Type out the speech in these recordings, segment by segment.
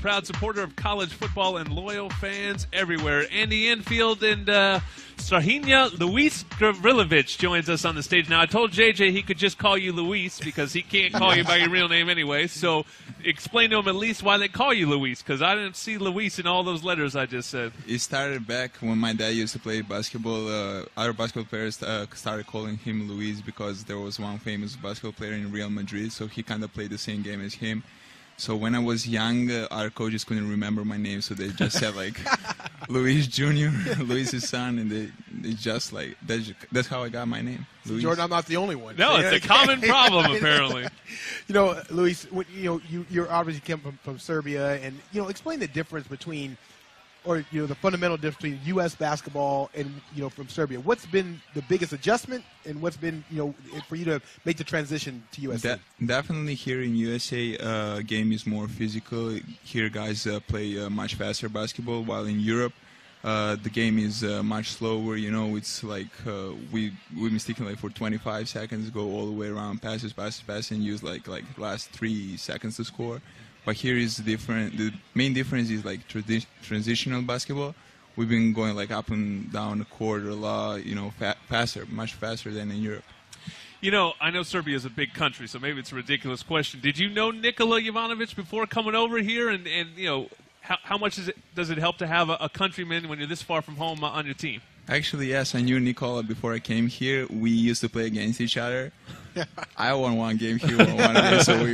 proud supporter of college football and loyal fans everywhere. Andy Enfield and Luis Gavrilovic joins us on the stage. Now, I told JJ he could just call you Luis because he can't call you by your real name anyway. So explain to him at least why they call you Luis, because I didn't see Luis in all those letters I just said. It started back when my dad used to play basketball. Other basketball players started calling him Luis because there was one famous basketball player in Real Madrid, so he kind of played the same game as him. So when I was young, our coaches couldn't remember my name, so they just said like Luis Jr., Luis's son, and they just like that's how I got my name. Luis. Jordan, I'm not the only one. No, it's a common problem apparently. You know, Luis, you're obviously came from Serbia, and explain the difference between, or the fundamental difference between U.S. basketball and from Serbia. What's been the biggest adjustment, and what's been for you to make the transition to USA? Definitely here in USA, game is more physical. Here, guys play much faster basketball, while in Europe, the game is much slower. It's like we mistakenly like for 25 seconds go all the way around, passes, and use like last 3 seconds to score. But here is different. The main difference is like transitional basketball. We've been going like up and down the court a lot, faster, much faster than in Europe. I know Serbia is a big country, so maybe it's a ridiculous question. Did you know Nikola Jovanovic before coming over here? And how much does it help to have a countryman when you're this far from home on your team? Actually, yes, I knew Nikola before I came here. We used to play against each other. I won one game, he won one game, so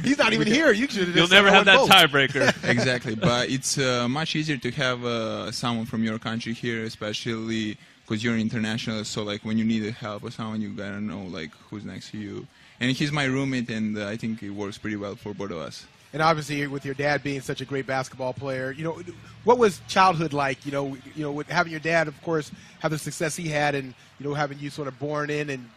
he's not even here. You'll never have that tiebreaker. Exactly, but it's much easier to have someone from your country here, especially because you're international. So like when you need help or someone, you gotta know like who's next to you. And he's my roommate, and I think it works pretty well for both of us. And obviously, with your dad being such a great basketball player, what was childhood like? With having your dad, of course, have the success he had, and having you sort of born in and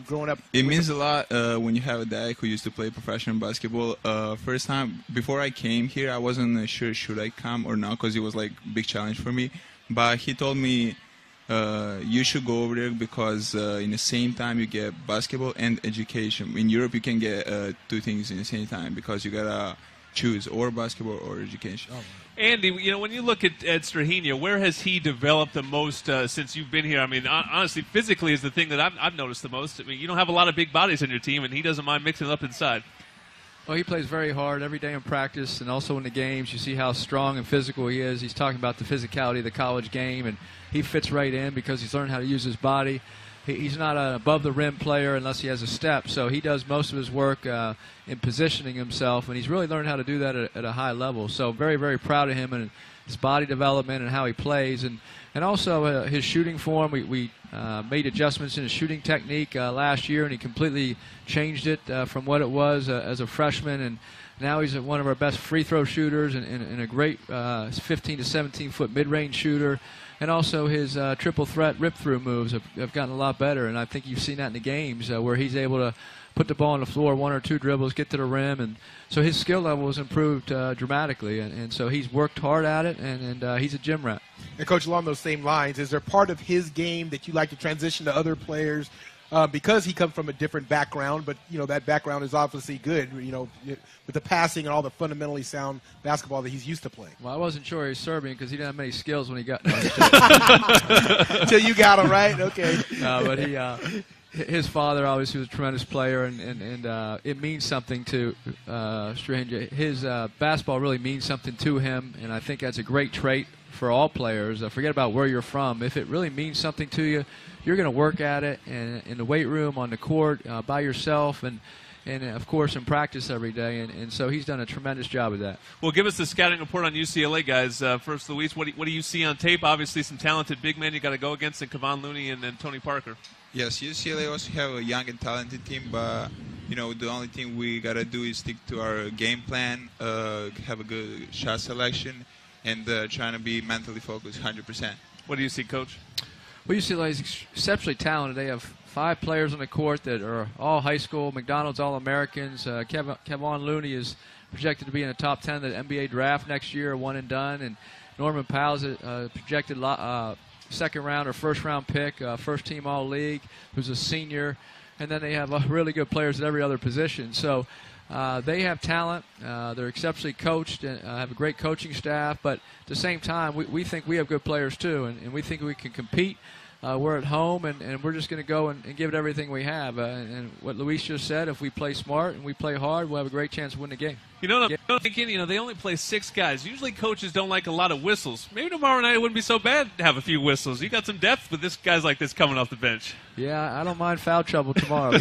growing up. It means a lot when you have a dad who used to play professional basketball. First time before I came here, I wasn't sure should I come or not because it was like a big challenge for me. But he told me you should go over there because in the same time you get basketball and education. In Europe, you can get 2 things in the same time because you gotta choose or basketball or education. Oh. Andy, when you look at Strahina, where has he developed the most since you've been here? I mean, honestly, physically is the thing that I've noticed the most. I mean, you don't have a lot of big bodies on your team, and he doesn't mind mixing it up inside. Well, he plays very hard every day in practice and also in the games. You see how strong and physical he is. He's talking about the physicality of the college game, and he fits right in because he's learned how to use his body. He's not an above-the-rim player unless he has a step, so he does most of his work in positioning himself, and he's really learned how to do that at a high level. So very, very proud of him and his body development and how he plays. And also his shooting form. We made adjustments in his shooting technique last year, and he completely changed it from what it was as a freshman. And now he's one of our best free throw shooters and a great 15 to 17-foot mid-range shooter. And also his triple threat rip-through moves have gotten a lot better. And I think you've seen that in the games where he's able to put the ball on the floor, 1 or 2 dribbles, get to the rim. And so his skill level has improved dramatically. And so he's worked hard at it, and he's a gym rat. And, Coach, along those same lines, is there part of his game that you like to transition to other players? Because he comes from a different background, but, that background is obviously good, with the passing and all the fundamentally sound basketball that he's used to playing. Well, I wasn't sure he was Serbian because he didn't have many skills when he got until you got him, right? Okay. No, but his father obviously was a tremendous player, and it means something to Stranger. His basketball really means something to him, and I think that's a great trait for all players. Forget about where you're from. If it really means something to you, you're going to work at it in the weight room, on the court, by yourself, and of course in practice every day. And so he's done a tremendous job of that. Well, give us the scouting report on UCLA, guys. First, Luis, what do you see on tape? Obviously, some talented big men you got to go against in Kevon Looney and Tony Parker. Yes, UCLA also have a young and talented team, but the only thing we got to do is stick to our game plan, have a good shot selection, and trying to be mentally focused 100%. What do you see, Coach? Well, UCLA is exceptionally talented. They have 5 players on the court that are all high school McDonald's All-Americans. Kevon Looney is projected to be in the top 10 of the NBA draft next year, one and done. And Norman Powell's a projected second round or first round pick, first team All-League, who's a senior. And then they have really good players at every other position. So They have talent. They're exceptionally coached and have a great coaching staff. But at the same time, we think we have good players too, and we think we can compete. We're at home, and we're just going to go and give it everything we have. And what Luis just said, if we play smart and we play hard, we'll have a great chance to win the game. You know, I'm thinking, they only play 6 guys. Usually coaches don't like a lot of whistles. Maybe tomorrow night it wouldn't be so bad to have a few whistles. You got some depth with this guys like this coming off the bench. Yeah, I don't mind foul trouble tomorrow.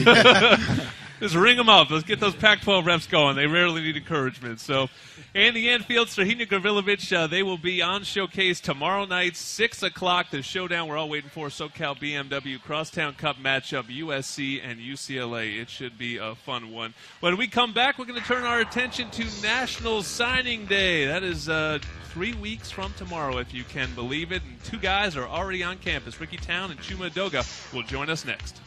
Just ring them up. Let's get those Pac-12 reps going. They rarely need encouragement. So, Andy Enfield, Trojans Gavrilovic, they will be on Showcase tomorrow night, 6 o'clock. The showdown we're all waiting for, SoCal BMW Crosstown Cup matchup, USC and UCLA. It should be a fun one. When we come back, we're going to turn our attention to National Signing Day. That is 3 weeks from tomorrow, if you can believe it. And 2 guys are already on campus. Ricky Town and Chuma Doga will join us next.